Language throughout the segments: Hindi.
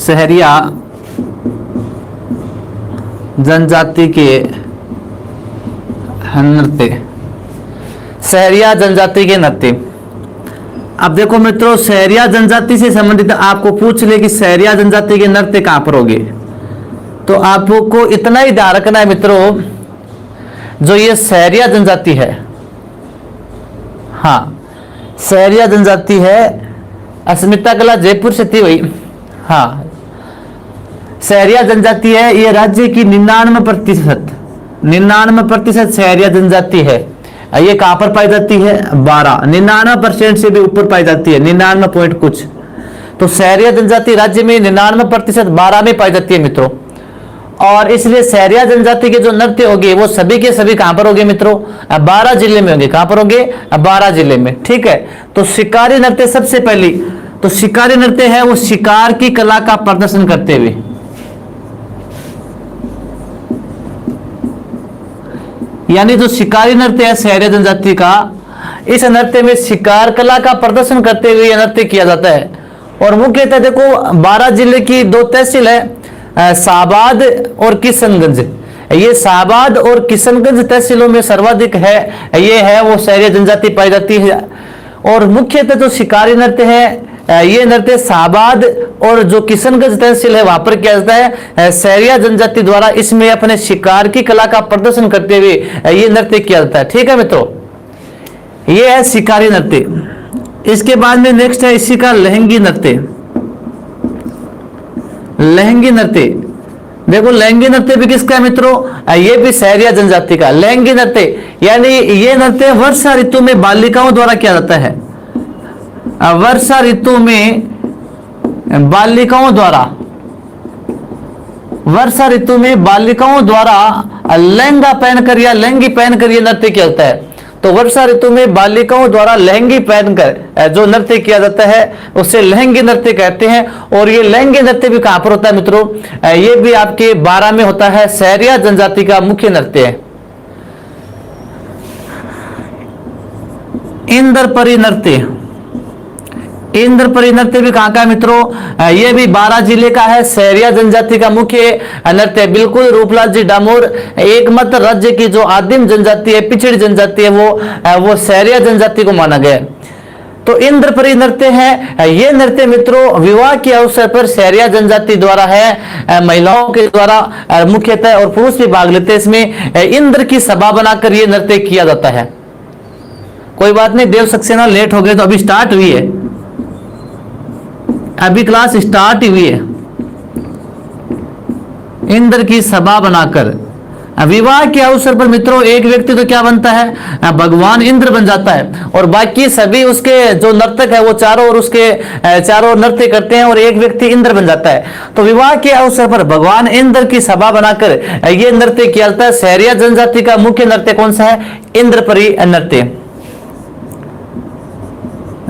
सहरिया जनजाति के नृत्य, सहरिया जनजाति के नृत्य। अब देखो मित्रों, सहरिया जनजाति से संबंधित आपको पूछ ले कि सहरिया जनजाति के नृत्य कहां पर होंगे, तो आपको इतना ही ध्यान रखना है मित्रों, जो ये सहरिया जनजाति है, हाँ सहरिया जनजाति है, अस्मिता कला जयपुर से थी वही, हाँ सहरिया जनजाति है, ये राज्य की 99% सहरिया जनजाति है। ये कहां पर पाई जाती है? 99% से भी ऊपर पाई जाती है, 99 पॉइंट कुछ। तो सहरिया जनजाति राज्य में 99% 12 में पाई जाती है मित्रों। और इसलिए सहरिया जनजाति के जो नृत्य होंगे वो सभी के सभी कहां पर होंगे मित्रों? 12 जिले में होंगे। कहां पर होंगे? 12 जिले में, ठीक है। तो शिकारी नृत्य सबसे पहली, तो शिकारी नृत्य है वो शिकार की कला का प्रदर्शन करते हुए, यानी जो शिकारी नृत्य है सहरिया जनजाति का, इस नृत्य में शिकार कला का प्रदर्शन करते हुए यह नृत्य किया जाता है। और मुख्यतः देखो 12 जिले की 2 तहसील है, शाहबाद और किशनगंज। ये शाहबाद और किशनगंज तहसीलों में सर्वाधिक है, ये है वो सहरिया जनजाति पाई जाती है। और मुख्यतः जो शिकारी नृत्य है, ये नृत्य शाहबाद और जो किशनगंज तहसील है वहां पर किया जाता है सहरिया जनजाति द्वारा। इसमें अपने शिकार की कला का प्रदर्शन करते हुए ये नृत्य किया जाता है, ठीक है मित्रों। ये है शिकारी नृत्य। इसके बाद में नेक्स्ट है इसी का लहंगी नृत्य। लहंगी नृत्य, देखो लहंगी नृत्य भी किसका है मित्रों? ये भी सहरिया जनजाति का। लहंगी नृत्य यानी ये नृत्य वर्षा ऋतु में बालिकाओं द्वारा किया जाता है। वर्षा ऋतु में बालिकाओं द्वारा, वर्षा ऋतु में बालिकाओं द्वारा लहंगा पहनकर या लहंगी पहनकर यह नृत्य किया जाता है। तो वर्षा ऋतु में बालिकाओं द्वारा लहंगी पहनकर जो नृत्य किया जाता है उसे लहंगी नृत्य कहते हैं। और ये लहंगी नृत्य भी कहां पर होता है मित्रों? ये भी आपके 12 में होता है, सहरिया जनजाति का मुख्य नृत्य है। इंद्रपरी नृत्य, इंद्रपरी नृत्य भी कहां का है मित्रों? यह भी 12 जिले का है, सहरिया जनजाति का मुख्य नृत्य। बिल्कुल रूपलाल जी डामोर एकमात्र राज्य की जो आदिम जनजाति है, पिछड़ी जनजाति है, वो सहरिया जनजाति को माना गया। तो इंद्रपरी नृत्य है, ये नृत्य मित्रों विवाह के अवसर पर सहरिया जनजाति द्वारा है, महिलाओं के द्वारा मुख्यतः, और पुरुष भी भाग लेते हैं इसमें। इंद्र की सभा बनाकर यह नृत्य किया जाता है। कोई बात नहीं, देव सक्सेना लेट हो गए तो अभी स्टार्ट हुई है, अभी क्लास स्टार्ट हुई है। इंद्र की सभा बनाकर विवाह के अवसर पर मित्रों एक व्यक्ति तो क्या बनता है? भगवान इंद्र बन जाता है। और बाकी सभी उसके जो नर्तक है वो चारों ओर उसके चारों नृत्य करते हैं और एक व्यक्ति इंद्र बन जाता है। तो विवाह के अवसर पर भगवान इंद्र की सभा बनाकर यह नृत्य किया जाता है। सहरिया जनजाति का मुख्य नृत्य कौन सा है? इंद्रपरी नृत्य।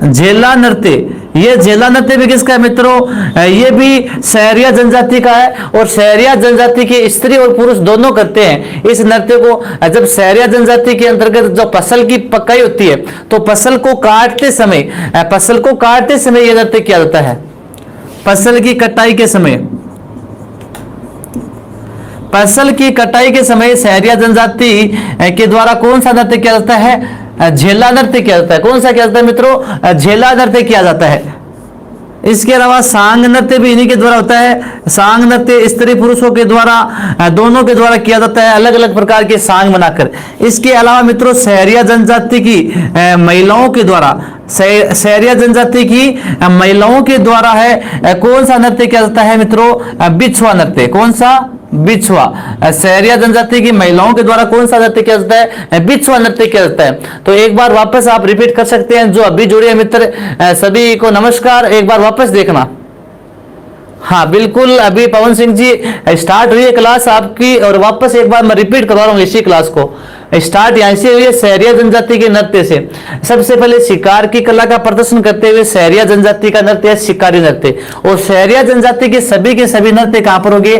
झेला नृत्य, ये झेला नृत्य भी किसका है मित्रों? ये भी सहरिया जनजाति का है। और सहरिया जनजाति के स्त्री और पुरुष दोनों करते हैं इस नृत्य को। जब सहरिया जनजाति के अंतर्गत जो फसल की पकाई होती है तो फसल को काटते समय यह नृत्य किया जाता है। फसल की कटाई के समय, फसल की कटाई के समय सहरिया जनजाति के द्वारा कौन सा नृत्य किया जाता है? झेला नृत्य किया जाता है। कौन सा किया जाता है मित्रों? झेला नृत्य किया जाता है। इसके अलावा सांग नृत्य भी इन्हीं के द्वारा होता है। सांग नृत्य स्त्री पुरुषों के द्वारा, दोनों के द्वारा किया जाता है, अलग अलग प्रकार के सांग बनाकर। इसके अलावा मित्रों सहरिया जनजाति की महिलाओं के द्वारा, सहरिया जनजाति की महिलाओं के द्वारा है कौन सा नृत्य किया जाता है मित्रों? बिछुआ नृत्य। कौन सा? बिछुआ। सहरिया जनजाति की महिलाओं के द्वारा कौन सा नृत्य किया जाता है? बिछुआ नृत्य किया जाता है। तो एक बार वापस आप रिपीट कर सकते हैं। जो अभी जुड़े मित्र सभी को नमस्कार, एक बार वापस देखना। हाँ बिल्कुल, अभी पवन सिंह जी स्टार्ट हुई है क्लास आपकी, और वापस एक बार मैं रिपीट करवा रहा हूँ इसी क्लास को। स्टार्ट यहाँ से हुई है सहरिया जनजाति के नृत्य से। सबसे पहले शिकार की कला का प्रदर्शन करते हुए सहरिया जनजाति का नृत्य है शिकारी नृत्य। और सहरिया जनजाति के सभी नृत्य कहां पर होंगे?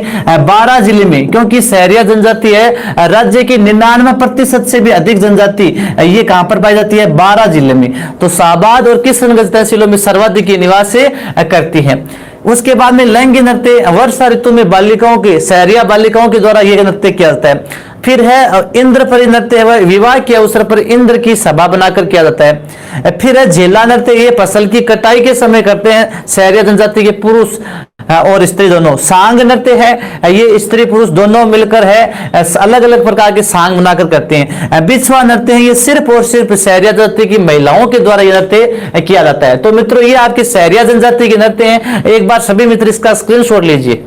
12 जिले में, क्योंकि सहरिया जनजाति है राज्य की 99% से भी अधिक जनजाति ये कहां पर पाई जाती है? 12 जिले में। तो शाहबाद और किशनगंज तहसीलों में सर्वाधिक निवास करती है। उसके बाद में लैंगिक नृत्य, वर्षा ऋतु में बालिकाओं के, सहरिया बालिकाओं के द्वारा यह नृत्य किया जाता है। फिर है इंद्र परी नृत्य, विवाह के अवसर पर इंद्र की सभा बनाकर किया जाता है। फिर है झेला नृत्य, ये फसल की कटाई के समय करते हैं सहरिया जनजाति के पुरुष और स्त्री दोनों। सांग नृत्य है, ये स्त्री पुरुष दोनों मिलकर है, अलग अलग प्रकार के सांग बनाकर करते हैं। बिछवा नृत्य है, ये सिर्फ और सिर्फ सहरिया जनजाति की महिलाओं के द्वारा यह नृत्य किया जाता है। तो मित्रों ये आपके सहरिया जनजाति के नृत्य हैं। एक बार सभी मित्र इसका स्क्रीनशॉट लीजिए।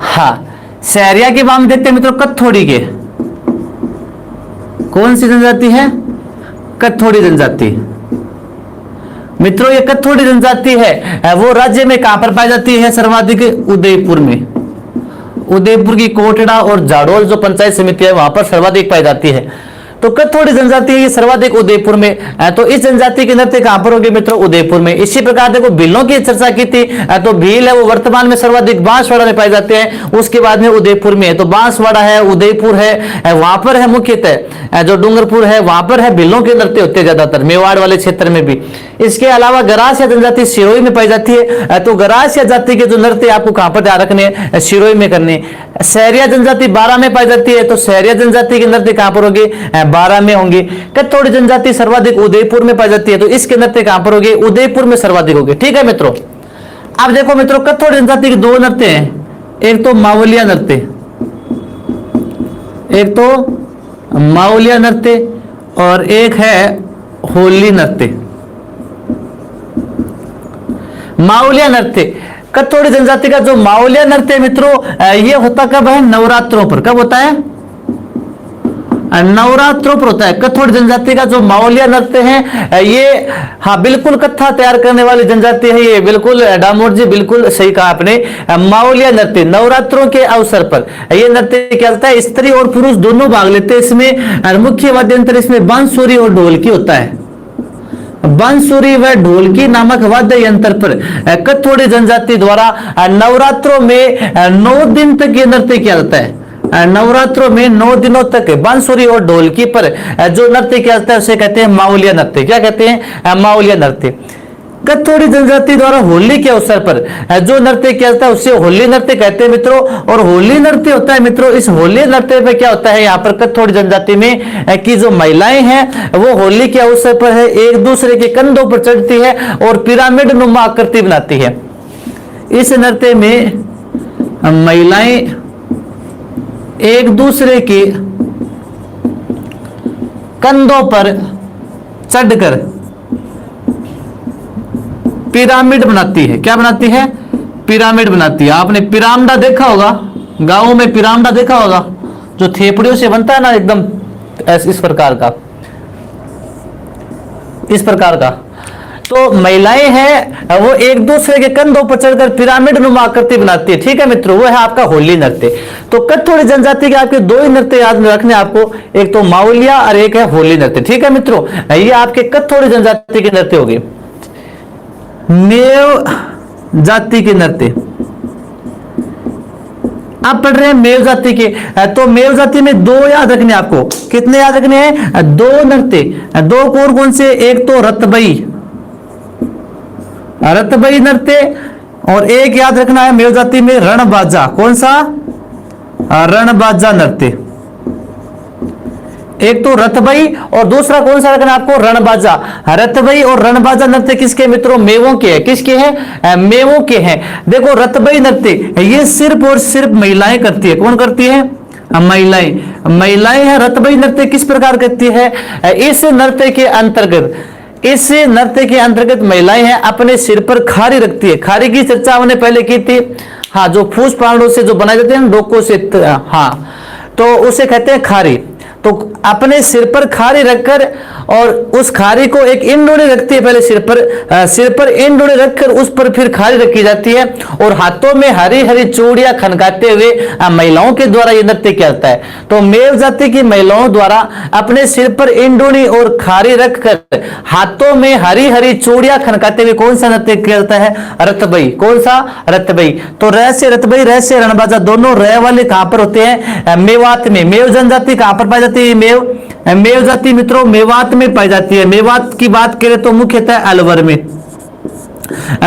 हाँ, सहरिया के बाद देखते हैं मित्रों कत्थोड़ी के। कौन सी जनजाति है? कत्थोड़ी जनजाति। मित्रों ये कत्थोड़ी जनजाति है वो राज्य में कहां पर पाई जाती है? सर्वाधिक उदयपुर में। उदयपुर की कोटड़ा और जाडोल जो पंचायत समिति है वहां पर सर्वाधिक पाई जाती है। तो कत्थोड़ी जनजाति है ये सर्वाधिक उदयपुर में। तो इस जनजाति के नृत्य कहां पर होंगे मित्रों? उदयपुर में। इसी प्रकार देखो भीलों की चर्चा की थी, तो भील है वो वर्तमान में सर्वाधिक बांसवाड़ा में पाए जाते हैं, उसके बाद में उदयपुर में है। तो बांसवाड़ा है, उदयपुर है, वहां पर है मुख्यतः जो डूंगरपुर है वहां पर है भीलों के नृत्य होते हैं ज्यादातर, मेवाड़ वाले क्षेत्र में भी। इसके अलावा गरासिया जनजाति सिरोही में पाई जाती है। तो गरासिया जाति के जो नृत्य आपको कहां पर ध्यान रखने हैं? सिरोही में करने। सहरिया जनजाति 12 में पाई जाती है। तो सहरिया जनजाति के नृत्य कहां पर होंगे? 12 में होंगे। कत्थोड़ी जनजाति सर्वाधिक उदयपुर में पाई जाती है। तो इसके नृत्य कहां पर होंगे? उदयपुर में सर्वाधिक होंगे। ठीक है मित्रों। अब देखो मित्रों कत्थोड़ी जनजाति के दो नृत्य हैं, एक तो मावलिया नृत्य, एक तो मावलिया नृत्य और एक है होली नृत्य। मावलिया नृत्य, कत्थोड़ी जनजाति का जो मावलिया नृत्य मित्रों ये होता कब है? नवरात्रों पर। कब होता है? नवरात्रों पर होता है। कत्थोड़ी जनजाति का जो मावलिया नृत्य है ये हाँ बिल्कुल कत्था तैयार करने वाली जनजाति है ये, बिल्कुल डामोर जी बिल्कुल सही कहा आपने। मावलिया नृत्य नवरात्रों के अवसर पर ये नृत्य क्या होता है? स्त्री और पुरुष दोनों भाग लेते हैं इसमें। मुख्य वाद्य यंत्र इसमें बांसुरी और ढोलकी होता है। बांसुरी व ढोलकी नामक वाद्य यंत्र पर कत्थोड़ी जनजाति द्वारा नवरात्रों में 9 दिन तक ये नृत्य किया जाता है। नवरात्रों में 9 दिनों तक बांसुरी और ढोलकी पर जो नृत्य किया जाता है उसे कहते हैं मावलिया नृत्य। क्या कहते हैं? मावलिया नृत्य। कत्थोड़ी जनजाति द्वारा होली के अवसर पर जो नृत्य किया जाता है उसे होली नृत्य कहते हैं मित्रों। और होली नृत्य होता है मित्रों, इस होली नृत्य पे क्या होता है यहाँ पर कत्थोड़ी जनजाति में कि जो महिलाएं हैं वो होली के अवसर पर है एक दूसरे के कंधों पर चढ़ती है और पिरामिड नुमा आकृति बनाती है। इस नृत्य में महिलाएं एक दूसरे के कंधों पर चढ़कर पिरामिड बनाती है। क्या बनाती है? पिरामिड बनाती है। आपने पिरामिडा देखा होगा, गांवों में पिरामिडा देखा होगा, जो थेपड़ियों से बनता है ना एकदम इस प्रकार का, इस प्रकार का। तो महिलाएं हैं वो एक दूसरे के कंधों पर चढ़कर पिरामिड नुमा आकृति बनाती है। ठीक है मित्रों, वो है आपका होली नृत्य। तो कत्थोड़ी जनजाति के आपके 2 ही नृत्य याद में रखने आपको, एक तो मावलिया और एक है होली नृत्य। ठीक है मित्रों, ये आपके कत्थोड़ी जनजाति के नृत्य हो गए। मेव जाति के नृत्य आप पढ़ रहे हैं मेव जाति के। तो मेव जाति में 2 याद रखने आपको। कितने याद रखने हैं? 2 नृत्य। 2 कौन से? एक तो रतबई, रतबई नृत्य, और एक याद रखना है मेव जाति में रणबाजा। कौन सा? रणबाजा नृत्य। एक तो रतबई और दूसरा कौन सा रखना आपको? रणबाजा। रतबई और रणबाजा नृत्य किसके मित्रों? मेवों के है। किसके हैं? मेवों के हैं। देखो रतबई नृत्य ये सिर्फ और सिर्फ महिलाएं करती है। कौन करती है? महिलाएं। महिलाएं है रतबई नृत्य किस प्रकार करती है? इस नृत्य के अंतर्गत महिलाएं हैं अपने सिर पर खारी रखती है। खारी की चर्चा हमने पहले की थी। हाँ, जो फूस पांडों से जो बनाए जाते हैं डोकों से, हाँ, तो उसे कहते हैं खारी। तो अपने सिर पर खारी रखकर और उस खारी को एक इंडोरी रखती है पहले सिर पर इंडोरी रखकर उस पर फिर खारी रखी जाती है और हाथों में हरी हरी चूड़ियां खनकाते हुए महिलाओं के द्वारा यह नृत्य किया जाता है। तो मेव जाति की महिलाओं द्वारा अपने सिर पर इंडोरी और खारी रखकर हाथों में हरी हरी चूड़ियां खनकाते हुए कौन सा नृत्य किया जाता है? रतबई। कौन सा? रतबई। तो रह से रतबई, रह से रणबाजा, दोनों रह वाले कहां पर होते हैं? मेवात में। मेव जनजाति कहां पर पाई जाती है? मेव जाति मित्रों मेवात में पाई जाती है। मेवात की बात करें तो मुख्यतः अलवर में।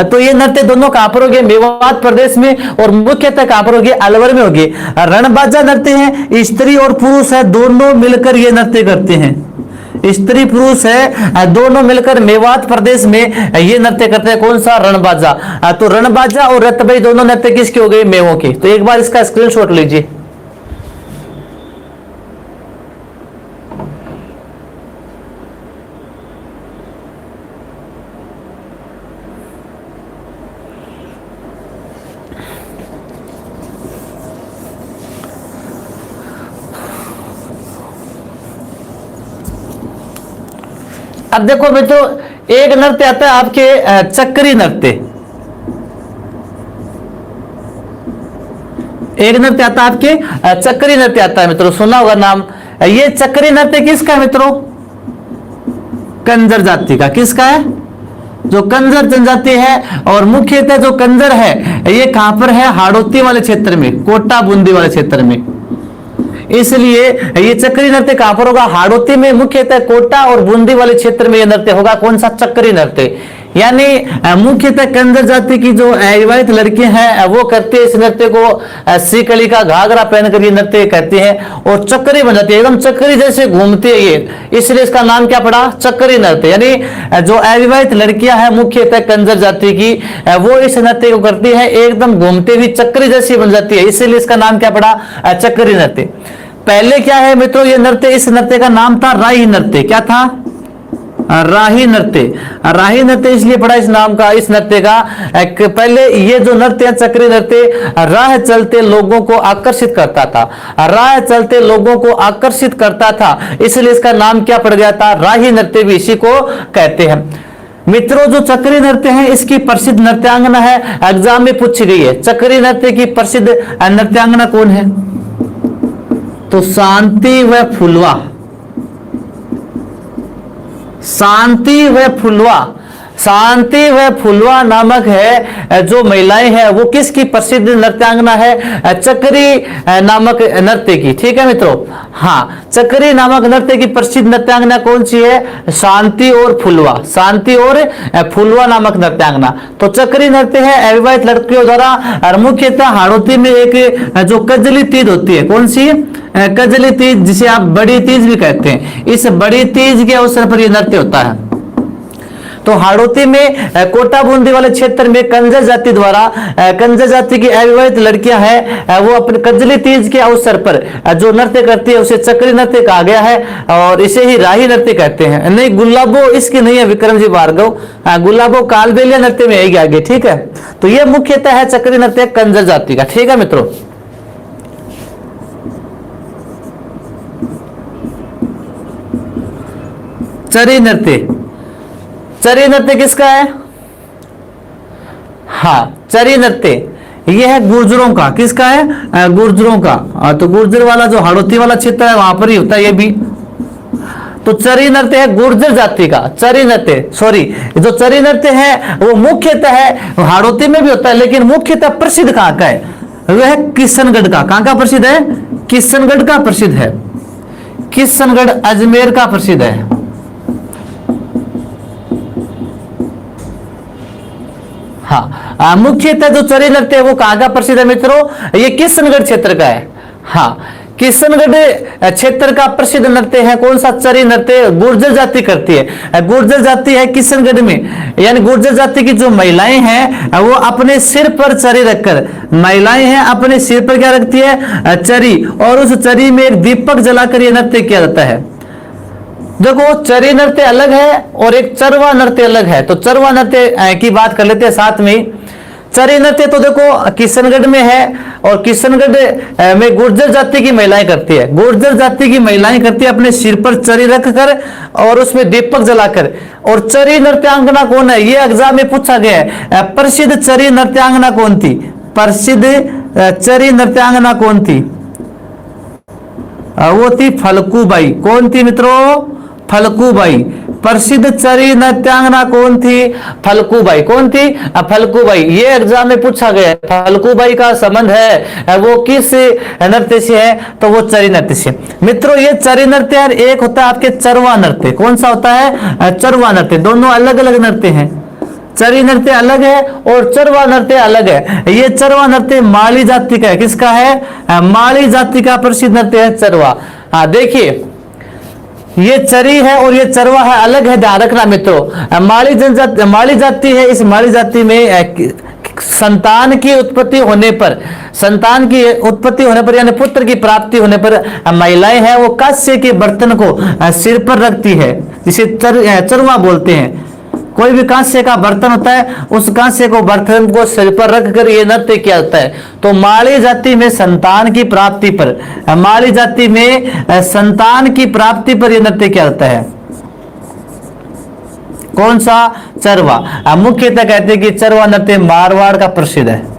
तो ये नृत्य दोनों कहां पर होंगे? मेवात प्रदेश में, और मुख्यतः कहां पर होंगे? अलवर में होंगे। रणबाजा नृत्य है, स्त्री और पुरुष है दोनों मिलकर ये नृत्य करते हैं। स्त्री पुरुष है दोनों मिलकर मेवात प्रदेश में ये नृत्य करते हैं। कौन सा? रणबाजा। तो रणबाजा और रतबई दोनों नृत्य किसके हो गए? मेवों के। तो एक बार इसका स्क्रीनशॉट लीजिए। अब देखो मित्रों, एक नृत्य आता है आपके चक्री नृत्य। एक नृत्य आता है आपके चक्री नृत्य आता है मित्रों, सुना होगा नाम। ये चक्री नृत्य किसका है मित्रों? कंजर जाति का। किसका है? जो कंजर जनजाति है। और मुख्यतः जो कंजर है ये कहां पर है? हाड़ौती वाले क्षेत्र में, कोटा बूंदी वाले क्षेत्र में। इसलिए ये चक्री नृत्य कहां पर होगा? हाड़ौती में, मुख्यतः कोटा और बूंदी वाले क्षेत्र में यह नृत्य होगा। कौन सा? चक्री नृत्य। यानी मुख्यतः कंजर जाति की जो अविवाहित लड़कियां हैं वो करती है इस नृत्य को। सीकली का घाघरा पहनकर ये नृत्य करती हैं और चक्री बन जाती है, एकदम चक्री जैसे घूमती है ये, इसलिए इसका नाम क्या पड़ा? चक्री नृत्य। यानी जो अविवाहित लड़कियां हैं मुख्यतः कंजर जाति की, वो इस नृत्य को करती है, एकदम घूमती हुई चक्री जैसी बन जाती है, इसलिए इसका नाम क्या पड़ा? चक्री नृत्य। पहले क्या है मित्रों? ये नृत्य, इस नृत्य का नाम था राही नृत्य। क्या था? राही नृत्य। राही नृत्य इसलिए पड़ा इस नाम का, इस नृत्य का। पहले ये जो नृत्य है चक्री नृत्य राह चलते लोगों को आकर्षित करता था। राह चलते लोगों को आकर्षित करता था, इसलिए इसका नाम क्या पड़ गया था? राही नृत्य भी इसी को कहते हैं। मित्रों जो चक्री नृत्य है इसकी प्रसिद्ध नृत्यांगना है, एग्जाम में पूछी गई है। चक्री नृत्य की प्रसिद्ध नृत्यांगना कौन है? तो शांति व फुलवा। शांति व फुलवा। शांति व फुलवा नामक है जो महिलाएं हैं वो किसकी प्रसिद्ध नृत्यांगना है? चक्री नामक नृत्य की। ठीक है मित्रों, हाँ, चक्री नामक नृत्य की प्रसिद्ध नृत्यांगना कौन सी है? शांति और फुलवा। शांति और फुलवा नामक नृत्यांगना। तो चक्री नृत्य है अविवाहित लड़कियों द्वारा, मुख्यतः हाड़ौती में एक जो कजली तीज होती है। कौन सी? कजली तीज, जिसे आप बड़ी तीज भी कहते हैं। इस बड़ी तीज के अवसर पर यह नृत्य होता है। तो हाड़ौती में कोटा बूंदी वाले क्षेत्र में कंजर जाति द्वारा, कंजर जाति की अविवाहित लड़कियां हैं वो अपने कजली तीज के अवसर पर जो नृत्य करती है उसे चक्री नृत्य कहा गया है और इसे ही राही नृत्य कहते हैं। नहीं, गुलाबो इसकी नहीं है विक्रम जी भार्गव, गुलाबो कालबेलिया नृत्य में आएगी आगे। ठीक है, तो ये मुख्यतः है चक्री नृत्य कंजर जाति का। ठीक है मित्रों, चरी नृत्य। चरी नृत्य किसका है? हाँ, चरी नृत्य यह है गुर्जरों का। किसका है? गुर्जरों का। तो गुर्जर वाला जो हाड़ौती वाला क्षेत्र है वहां पर ही होता है ये भी। तो चरी नृत्य है गुर्जर जाति का। चरी नृत्य, सॉरी, जो चरी नृत्य है वो मुख्यतः है हाड़ौती में भी होता है, लेकिन मुख्यतः प्रसिद्ध कहां का है? वह है किशनगढ़ का। कहां का प्रसिद्ध है? किशनगढ़ का प्रसिद्ध है। किशनगढ़ अजमेर का प्रसिद्ध है। हाँ, मुख्यतः जो चरी नृत्य है वो कहां का प्रसिद्ध है मित्रों? ये किशनगढ़ क्षेत्र का है। हाँ, किशनगढ़ क्षेत्र का प्रसिद्ध नृत्य है कौन सा? चरी नृत्य गुर्जर जाति करती है। गुर्जर जाति है किशनगढ़ में, यानी गुर्जर जाति की जो महिलाएं हैं वो अपने सिर पर चरी रखकर, महिलाएं हैं अपने सिर पर क्या रखती है? चरी, और उस चरी में एक दीपक जलाकर यह नृत्य किया जाता है। देखो, चरी नृत्य अलग है और एक चरवा नृत्य अलग है। तो चरवा नृत्य की बात कर लेते हैं साथ में। चरी नृत्य तो देखो किशनगढ़ में है, और किशनगढ़ में गुर्जर जाति की महिलाएं करती है। गुर्जर जाति की महिलाएं करती है अपने सिर पर चरी रखकर और उसमें दीपक जलाकर। और चरी नृत्यांगना कौन है, ये एग्जाम में पूछा गया है। प्रसिद्ध चरी नृत्यांगना कौन थी? प्रसिद्ध चरी नृत्यांगना कौन थी? वो थी फलकूबाई। कौन थी मित्रों? फलकूबाई। प्रसिद्ध चरी नृत्यांगना कौन थी? फलकूबाई। कौन थी? फलकूबाई। ये एग्जाम में पूछा गया। फलकूबाई का संबंध है वो किस नृत्य से है? तो वो चरी नृत्य से। मित्रों ये चरी नृत्य है, एक होता है आपके चरवा नृत्य। कौन सा होता है? चरवा नृत्य। दोनों अलग अलग नृत्य हैं। चरी नृत्य अलग है और चरवा नृत्य अलग है। ये चरवा नृत्य माली जाति का है। किसका है? माली जाति का प्रसिद्ध नृत्य है चरवा। देखिए ये चरी है और ये चरवा है, अलग है, ध्यान रखना मित्रों। माली जनजाति, माली जाति है। इस माली जाति में संतान की उत्पत्ति होने पर, संतान की उत्पत्ति होने पर यानी पुत्र की प्राप्ति होने पर महिलाएं हैं वो कांस्य के बर्तन को सिर पर रखती है, जिसे चरवा बोलते हैं। कोई भी कांस्य का बर्तन होता है, उस कांस्य को बर्तन को सिर पर रखकर ये नृत्य किया जाता है। तो माली जाति में संतान की प्राप्ति पर, माली जाति में संतान की प्राप्ति पर यह नृत्य किया जाता है। कौन सा? चरवा। मुख्यतः कहते हैं कि चरवा नृत्य मारवाड़ का प्रसिद्ध है।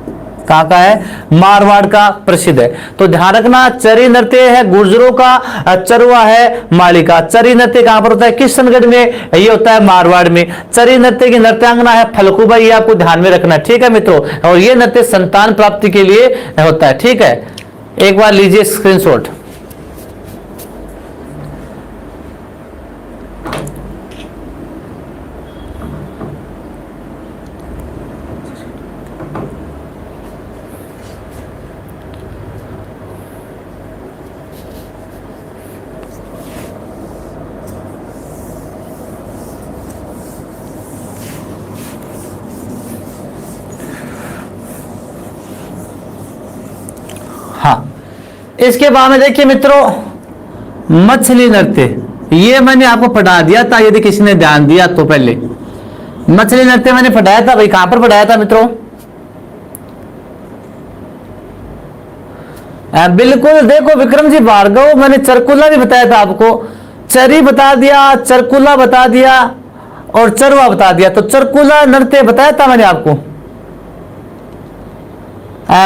कहाँ का है? मारवाड़ का प्रसिद्ध है। तो ध्यान रखना, चरी नृत्य है गुर्जरों का, चरवा है माली का। चरी नृत्य कहां पर होता है? किशनगढ़ में। ये होता है मारवाड़ में। चरी नृत्य की नृत्यांगना है फलकूबाई। ये आपको ध्यान में रखना, ठीक है मित्रों। और ये नृत्य संतान प्राप्ति के लिए होता है, ठीक है। एक बार लीजिए स्क्रीनशॉट। हाँ, इसके बाद में देखिए मित्रों मछली नृत्य। ये मैंने आपको पढ़ा दिया था, यदि किसी ने ध्यान दिया तो। पहले मछली नृत्य मैंने पढ़ाया था भाई। कहां पर पढ़ाया था मित्रों? बिल्कुल देखो विक्रम जी भार्गव, मैंने चरकुला भी बताया था आपको। चरी बता दिया, चरकुला बता दिया और चरवा बता दिया। तो चरकुला नृत्य बताया था मैंने आपको।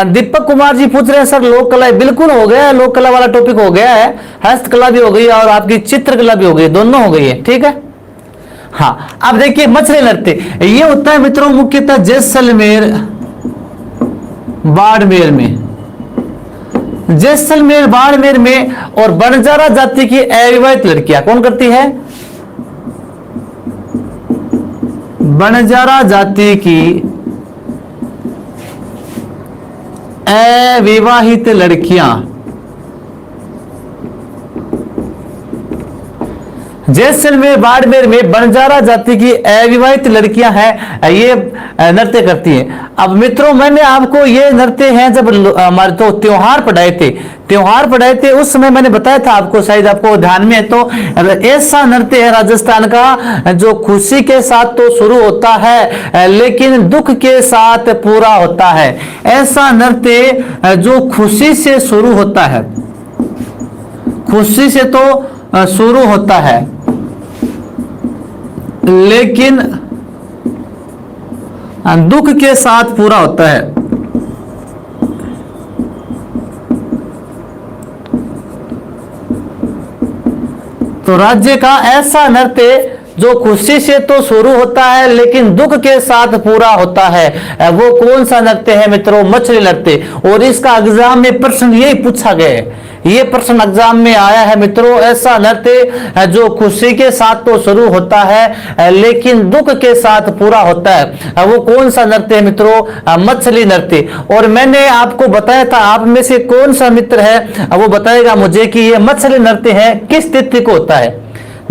दीपक कुमार जी पूछ रहे हैं सर लोक कला। बिल्कुल हो गया, लोक कला वाला टॉपिक हो गया है। हस्तकला भी हो गई और आपकी चित्रकला भी हो गई, दोनों हो गई है, ठीक है। हाँ, अब देखिए मछली नृत्य ये होता है मित्रों मुख्यतः जैसलमेर बाड़मेर में, जैसलमेर बाड़मेर में। और बंजारा जाति की अविवाहित लड़कियां कौन करती है? बंजारा जाति की अविवाहित लड़कियां, जैसलमेर बाड़मेर में बंजारा जाति की अविवाहित लड़कियां हैं, ये नृत्य करती हैं। अब मित्रों मैंने आपको ये नृत्य हैं जब हमारे तो त्योहार पढ़ाए थे उस समय मैंने बताया था आपको, शायद आपको ध्यान में है। तो ऐसा नृत्य है राजस्थान का जो खुशी के साथ तो शुरू होता है लेकिन दुख के साथ पूरा होता है। ऐसा नृत्य जो खुशी से शुरू होता है, खुशी से तो शुरू होता है लेकिन दुख के साथ पूरा होता है। तो राज्य का ऐसा नृत्य जो खुशी से तो शुरू होता है लेकिन दुख के साथ पूरा होता है, वो कौन सा नृत्य है मित्रों? मछली नृत्य। और इसका एग्जाम में प्रश्न यही पूछा गया है, ये प्रश्न एग्जाम में आया है मित्रों। ऐसा नृत्य जो खुशी के साथ तो शुरू होता है लेकिन दुख के साथ पूरा होता है, वो कौन सा नृत्य है मित्रों? मछली नृत्य। और मैंने आपको बताया था, आप में से कौन सा मित्र है वो बताएगा मुझे कि ये मछली नृत्य है किस तिथि को होता है।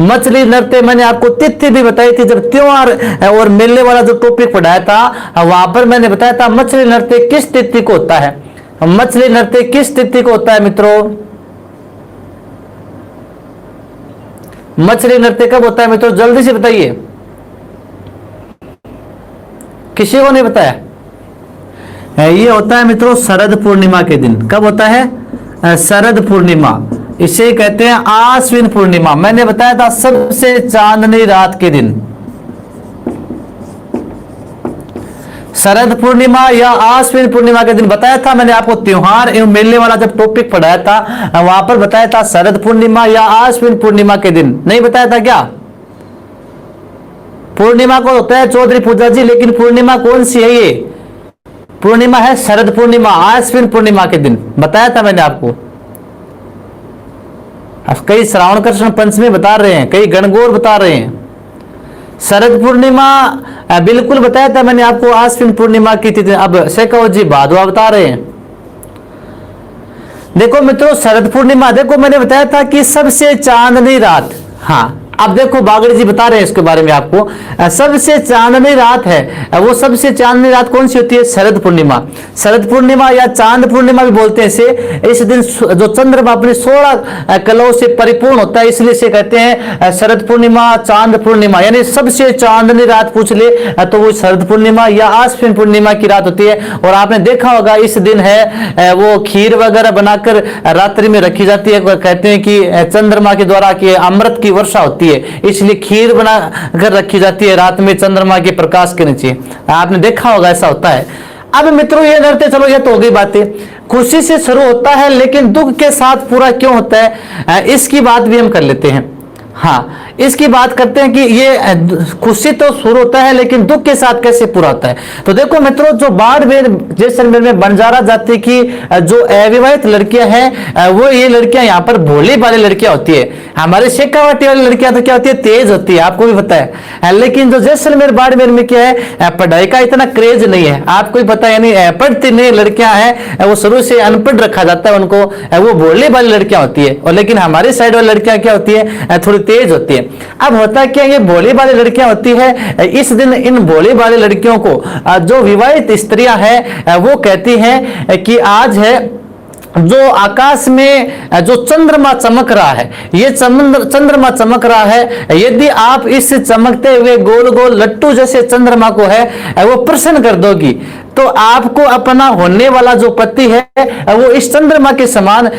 मछली नृत्य मैंने आपको तिथि भी बताई थी, जब त्योहार और मेले वाला जो टॉपिक पढ़ाया था वहां पर मैंने बताया था मछली नृत्य किस तिथि को होता है। मछली नृत्य किस तिथि को होता है मित्रों? मछली नृत्य कब होता है मित्रों? जल्दी से बताइए, किसी को नहीं बताया? ये होता है मित्रों शरद पूर्णिमा के दिन। कब होता है? शरद पूर्णिमा। इसे कहते हैं आश्विन पूर्णिमा। मैंने बताया था सबसे चांदनी रात के दिन। शरद पूर्णिमा या आश्विन पूर्णिमा के दिन बताया था मैंने आपको। त्योहार एवं मेले वाला जब टॉपिक पढ़ाया था वहां पर बताया था शरद पूर्णिमा या आश्विन पूर्णिमा के दिन। नहीं बताया था क्या? पूर्णिमा को होता है चौधरी पूजा जी, लेकिन पूर्णिमा कौन सी है? ये पूर्णिमा है शरद पूर्णिमा, आश्विन पूर्णिमा के दिन बताया था मैंने आपको। कई श्रावण कृष्ण पंचमी बता रहे हैं, कई गणगौर बता रहे हैं। शरद पूर्णिमा बिल्कुल बताया था मैंने आपको, आश्विन पूर्णिमा की तिथि अब शेखावत जी भादवा बता रहे हैं। देखो मित्रों शरद पूर्णिमा, देखो मैंने बताया था कि सबसे चांदनी रात। हाँ अब देखो बागड़ी जी बता रहे हैं इसके बारे में आपको। सबसे चांदनी रात है, वो सबसे चांदनी रात कौन सी होती है? शरद पूर्णिमा। शरद पूर्णिमा या चांद पूर्णिमा भी बोलते हैं इसे। इस दिन जो चंद्रमा अपने 16 कलाओं से परिपूर्ण होता है, इसलिए इसे कहते हैं शरद पूर्णिमा, चांद पूर्णिमा। यानी सबसे चांदनी रात पूछ ले तो वो शरद पूर्णिमा या आश्विन पूर्णिमा की रात होती है। और आपने देखा होगा इस दिन है वो खीर वगैरह बनाकर रात्रि में रखी जाती है। कहते हैं कि चंद्रमा के द्वारा कि अमृत की वर्षा होती है, इसलिए खीर बना कर रखी जाती है रात में चंद्रमा के प्रकाश के नीचे। आपने देखा होगा ऐसा होता है। अब मित्रों ये नृत्य, चलो ये तो हो गई बातें। खुशी से शुरू होता है लेकिन दुख के साथ पूरा क्यों होता है, इसकी बात भी हम कर लेते हैं। हाँ इसकी बात करते हैं कि ये खुशी तो शुरू होता है लेकिन दुख के साथ कैसे पूरा होता है। तो देखो मित्रों जो बाड़मेर जैसलमेर में बंजारा जाति की जो अविवाहित लड़कियां हैं वो ये लड़कियां यहाँ पर भोली वाली लड़कियां होती है। हमारे शेखावाटी वाली लड़कियां तो क्या होती है? तेज होती है, आपको भी पता है। लेकिन जो जैसलमेर बाड़मेर में क्या है, पढ़ाई का इतना क्रेज नहीं है, आपको भी पता है। यानी पढ़ती नहीं लड़कियां हैं, वो शुरू से अनपढ़ रखा जाता है उनको, वो भोली वाली लड़कियां होती है। और लेकिन हमारी साइड वाली लड़कियां क्या होती है? थोड़ी तेज होती है। अब होता क्या, ये भोली वाली लड़कियां होती है। इस दिन इन भोली वाली लड़कियों को जो विवाहित स्त्रियां हैं वो कहती हैं कि आज है जो आकाश में जो चंद्रमा चमक रहा है, ये चंद्रमा चमक रहा है, यदि आप इस चमकते हुए गोल गोल लट्टू जैसे चंद्रमा को है वो प्रसन्न कर दोगी तो आपको अपना होने वाला जो पति है वो इस चंद्रमा के समान,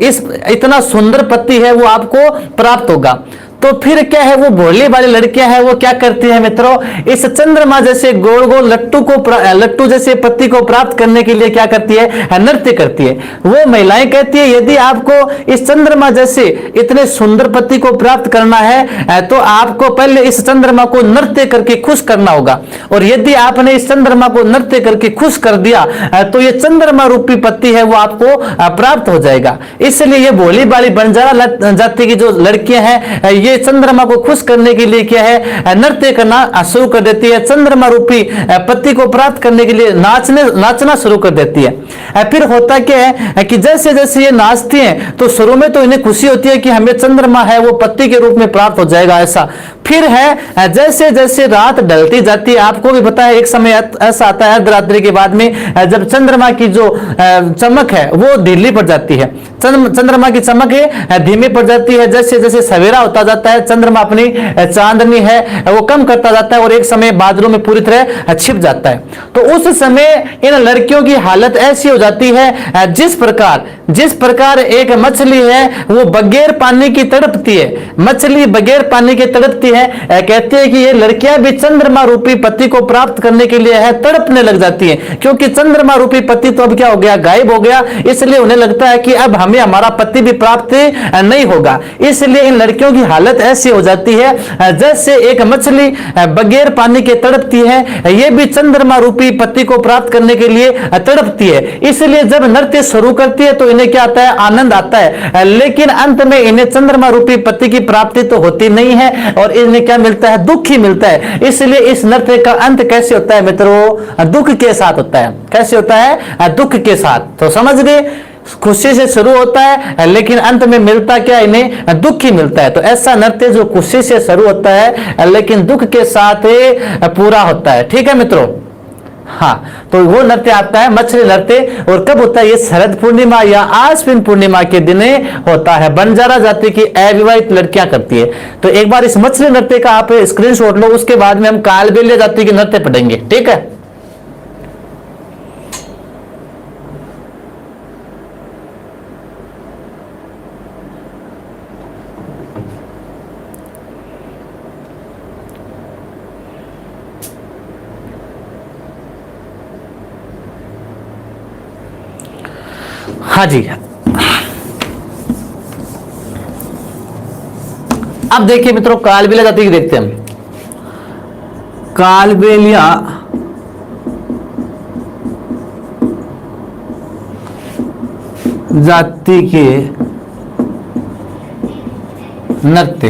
इस इतना सुंदर पति है वो आपको प्राप्त होगा। तो फिर क्या है, वो भोली वाली लड़कियां हैं वो क्या करती हैं मित्रों, इस चंद्रमा जैसे गोल गोल लट्टू जैसे पति को प्राप्त करने के लिए क्या करती है? नृत्य करती है। वो महिलाएं कहती है यदि आपको इस चंद्रमा जैसे इतने सुंदर पति को प्राप्त करना है तो आपको पहले इस चंद्रमा को नृत्य करके खुश करना होगा। और यदि आपने इस चंद्रमा को नृत्य करके खुश कर दिया तो ये चंद्रमा रूपी पति है वो आपको प्राप्त हो जाएगा। इसलिए ये भोली वाली बंजारा जाति की जो लड़कियां हैं ये चंद्रमा को खुश करने के लिए क्या है? नृत्य करना शुरू कर देती है। चंद्रमा रूपी पति को प्राप्त करने के लिए नाचना शुरू कर देती है। फिर होता क्या है कि जैसे जैसे ये नाचती हैं तो शुरू में तो इन्हें खुशी होती है कि हमें चंद्रमा है वो पति के रूप में प्राप्त हो जाएगा ऐसा। फिर है जैसे जैसे रात ढलती जाती है, आपको भी पता है एक समय ऐसा आता है अर्धरात्रि के बाद में जब चंद्रमा की जो चमक है वो ढीली पड़ जाती है, चंद्रमा की चमक है धीमी पड़ जाती है। जैसे जैसे सवेरा होता जाता है चंद्रमा अपनी चांदनी है वो कम करता जाता है और एक समय बादलों में पूरी तरह छिप जाता है। तो उस समय इन लड़कियों की हालत ऐसी हो जाती है जिस प्रकार एक मछली है वो बगैर पानी की तड़पती है, मछली बगैर पानी के तड़पती है। कहती है कि ये लड़कियां भी चंद्रमा रूपी पति को प्राप्त करने के लिए है तड़पने लग जाती हैं, क्योंकि चंद्रमा रूपी पति तो अब क्या हो गया? गायब हो गया। इसलिए उन्हें लगता है कि अब हमें हमारा पति भी प्राप्त नहीं होगा। इसलिए इन लड़कियों की हालत ऐसी हो जाती है जैसे एक मछली बगैर पानी के तड़पती है, ये भी चंद्रमा रूपी पति को प्राप्त करने के लिए तड़पती है। इसलिए जब नृत्य शुरू करती है तो इन्हें क्या आता है? आनंद आता है। लेकिन अंत में इन्हें चंद्रमा रूपी पति की प्राप्ति तो होती नहीं है और इन्हें क्या मिलता है? दुख ही मिलता है। इसलिए इस नृत्य का अंत कैसे होता है मित्रों? दुख के साथ होता है। कैसे होता है? दुख के साथ। तो समझ गए, खुशी से शुरू होता है लेकिन अंत में मिलता क्या? इन्हें दुख ही मिलता है। तो ऐसा नृत्य जो खुशी से शुरू होता है लेकिन दुख के साथ पूरा होता है। ठीक है मित्रों? हाँ, तो वो नृत्य आपका है मछली नृत्य। और कब होता है? ये शरद पूर्णिमा या आश्विन पूर्णिमा के दिन होता है। बंजारा जाति की अविवाहित लड़कियां करती है। तो एक बार इस मछली नृत्य का आप स्क्रीनशॉट लो, उसके बाद में हम कालबेलिया जाति के नृत्य पढ़ेंगे। ठीक है? हाँ जी। अब देखिए मित्रों, कालबेलिया जाति की देखते हैं हम। कालबेलिया जाति के नृत्य,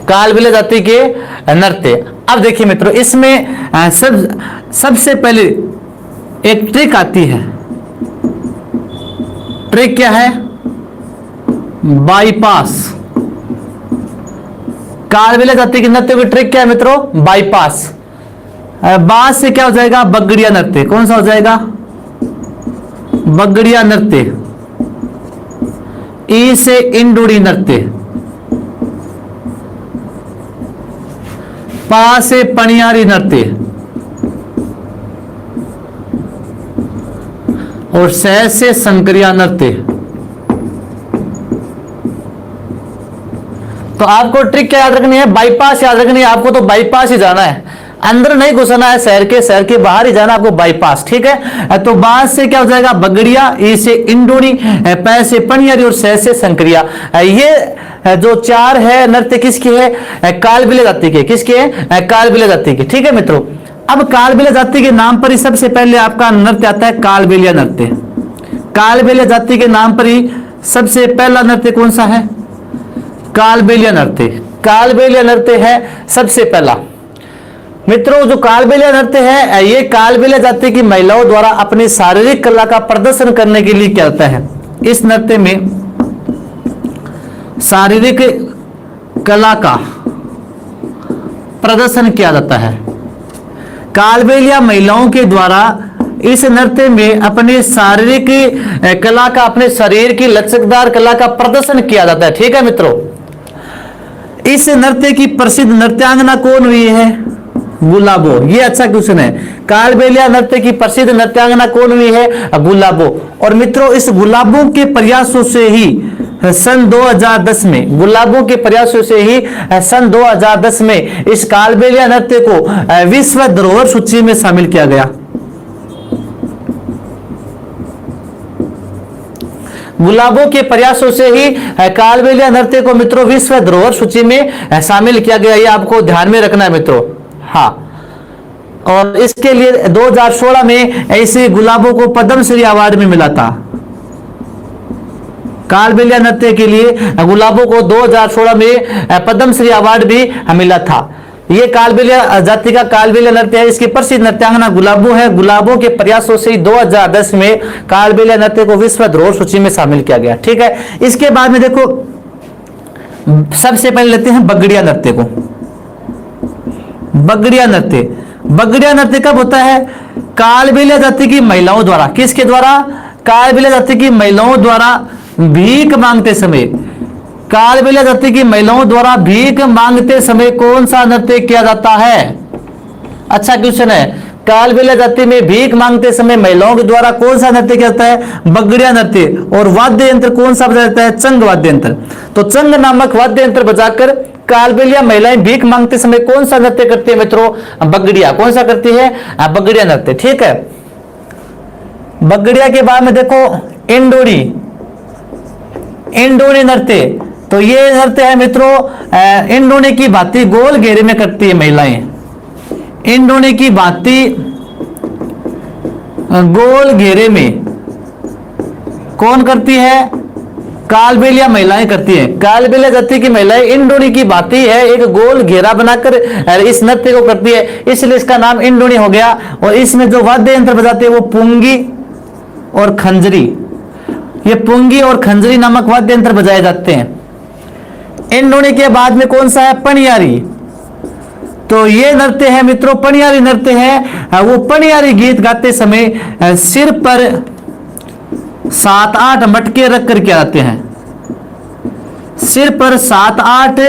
कालबेलिया जाति के नृत्य। अब देखिए मित्रों, इसमें सबसे पहले एक ट्रिक आती है। ट्रिक क्या है? बाईपास। कालबेलिया जाति के नृत्य की ट्रिक क्या है मित्रों? बाईपास। बास से क्या हो जाएगा? बगड़िया नृत्य। कौन सा हो जाएगा? बगड़िया नृत्य। ई से इंडोरी नृत्य। पा से पनियारी नृत्य और सह से संकरिया नृत्य। तो आपको ट्रिक क्या याद रखनी है? बाईपास याद रखनी है आपको। तो बाईपास ही जाना है, अंदर नहीं घुसना है, शहर के बाहर ही जाना आपको, बाईपास। ठीक है, तो बास से क्या हो जाएगा? बगड़िया। ई से इंडोरी, पै से पनियारी और सह से संकरिया। ये जो चार है नृत्य किसकी है? कालबेलिया जाति के। किसके है? कालबेलिया जाति के। ठीक है मित्रों, अब कालबेलिया जाति के नाम पर ही सबसे पहले आपका नृत्य आता है कालबेलिया नृत्य। कालबेलिया जाति के नाम पर ही सबसे पहला नृत्य कौन सा है? कालबेलिया नृत्य। कालबेलिया नृत्य है सबसे पहला। मित्रों, जो कालबेलिया नृत्य है, ये कालबेलिया जाति की महिलाओं द्वारा अपनी शारीरिक कला का प्रदर्शन करने के लिए किया जाता है। इस नृत्य में शारीरिक कला का प्रदर्शन किया जाता है। कालबेलिया महिलाओं के द्वारा इस नृत्य में अपने शारीरिक कला का, अपने शरीर की लचकदार कला का प्रदर्शन किया जाता है। ठीक है मित्रों, इस नृत्य की प्रसिद्ध नृत्यांगना कौन हुई है? गुलाबो। ये अच्छा क्वेश्चन है। कालबेलिया नृत्य की प्रसिद्ध नृत्यांगना कौन हुई है? गुलाबो। और मित्रों, इस गुलाबो के प्रयासों से ही सन 2010 में, गुलाबो के प्रयासों से ही सन 2010 में इस कालबेलिया नृत्य को विश्व धरोहर सूची में शामिल किया गया। गुलाबो के प्रयासों से ही कालबेलिया नृत्य को मित्रों विश्व धरोहर सूची में शामिल किया गया। ये आपको ध्यान में रखना है मित्रों। हाँ, और इसके लिए 2016 में ऐसे गुलाबो को पद्मश्री अवार्ड में मिला था। कालबेलिया नृत्य के लिए गुलाबो को 2016 में पद्मश्री अवार्ड भी मिला था। ये कालबेलिया जाति का कालबेलिया नृत्य है। इसकी प्रसिद्ध नृत्यांगना गुलाबो है। गुलाबो के प्रयासों से 2010 में कालबेलिया नृत्य को विश्व धरोहर सूची में शामिल किया गया। ठीक है, इसके बाद में देखो, सबसे पहले लेते हैं बगड़िया नृत्य को। बगड़िया नृत्य। बगड़िया नृत्य कब होता है? कालबेलिया जाति की महिलाओं द्वारा। किसके द्वारा? कालबेलिया जाति की महिलाओं द्वारा भीख मांगते समय। कालबेलिया जाति की महिलाओं द्वारा भीख मांगते समय कौन सा नृत्य किया जाता है? अच्छा क्वेश्चन है। कालबेलिया जाति में भीख मांगते समय महिलाओं के द्वारा कौन सा नृत्य किया जाता है? बगड़िया नृत्य। और वाद्य यंत्र कौन सा बजाया जाता है? चंग वाद्य यंत्र। तो चंग नामक वाद्य यंत्र बजाकर कालबेलिया महिलाएं भीख मांगते समय कौन सा नृत्य करती है मित्रों? बगड़िया। कौन सा करती है? बगड़िया नृत्य। ठीक है, बगड़िया के बाद में देखो इंडोरी। इंडोरी नृत्य, तो ये नृत्य है मित्रों इंडोने की भांति गोल घेरे में करती है महिलाएं। इंडोने की भांति गोल घेरे में कौन करती है? कालबेलिया महिलाएं करती हैं। कालबेलिया जाति की महिलाएं इंडोनी की भांति है, एक गोल घेरा बनाकर इस नृत्य को करती है, इसलिए इसका नाम इंडोनी हो गया। और इसमें जो वाद्य यंत्र बजाते हैं वो पुंगी और खंजरी। ये पुंगी और खंजरी नामक वाद्य यंत्र बजाए जाते हैं। इंडोनी के बाद में कौन सा है? पनियारी। तो ये नृत्य है मित्रों, पनियारी नृत्य है। वो पनियारी गीत गाते समय सिर पर 7-8 मटके रख कर किया जाते हैं। सिर पर 7-8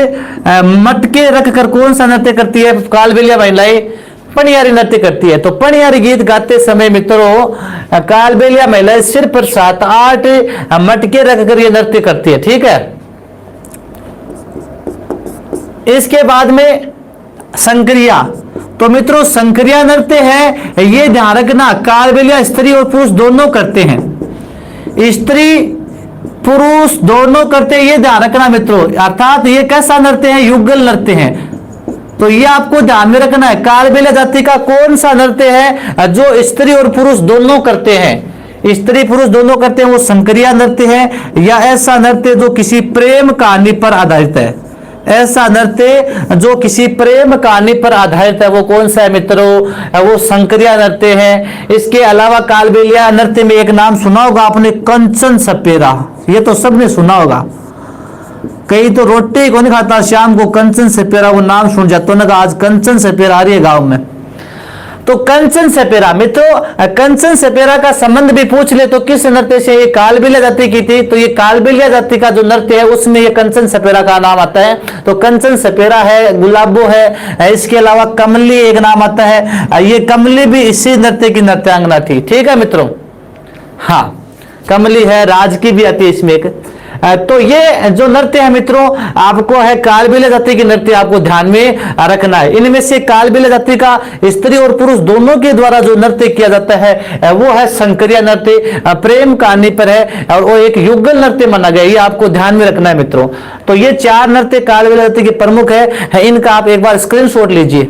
मटके रखकर कौन सा नृत्य करती है कालबेलिया महिलाएं? पनियारी नृत्य करती है। तो पनियारी गीत गाते समय मित्रों कालबेलिया महिलाएं सिर पर 7-8 मटके रखकर ये नृत्य करती है। ठीक है, इसके बाद में संकरिया। तो मित्रों संकरिया नृत्य है, ये ध्यान रखना, कालबेलिया स्त्री और पुरुष दोनों करते हैं। स्त्री पुरुष दोनों करते हैं, ये ध्यान रखना मित्रों। अर्थात ये कैसा नृत्य है? युगल नृत्य है। तो ये आपको ध्यान में रखना है, कालबेलिया जाति का कौन सा नृत्य है जो स्त्री और पुरुष दोनों करते हैं? स्त्री पुरुष दोनों करते हैं, वो संकरिया नृत्य है या ऐसा नृत्य जो किसी प्रेम कहानी पर आधारित है? ऐसा नृत्य जो किसी प्रेम कहानी पर आधारित है, वो कौन सा है मित्रों? वो संकरिया नृत्य है। इसके अलावा कालबेलिया नृत्य में एक नाम सुना होगा आपने, कंचन सपेरा। ये तो सबने सुना होगा। कई तो रोटी को नहीं खाता, शाम को कंचन सपेरा वो नाम सुन जाते हो ना, आज कंचन सपेरा आ रही है गांव में। तो कंचन सपेरा मित्रों, कंचन सपेरा का संबंध भी पूछ ले तो किस नृत्य से? ये कालबेलिया जाति की थी, तो ये कालबेलिया जाति का जो नृत्य है उसमें ये कंचन सपेरा का नाम आता है। तो कंचन सपेरा है, गुलाबो है, इसके अलावा कमली एक नाम आता है। ये कमली भी इसी नृत्य की नृत्यांगना थी। ठीक है मित्रों, हाँ कमली है, राज की भी आती है इसमें एक। तो ये जो नृत्य है मित्रों आपको है कालबेलिया जाति की नृत्य आपको ध्यान में रखना है। इनमें से कालबेलिया जाति का स्त्री और पुरुष दोनों के द्वारा जो नृत्य किया जाता है वो है संकरिया नृत्य, प्रेम कहानी पर है और वो एक युगल नृत्य माना गया। ये आपको ध्यान में रखना है मित्रों। तो ये 4 नृत्य कालबेलिया जाति के प्रमुख है, इनका आप एक बार स्क्रीनशॉट लीजिए।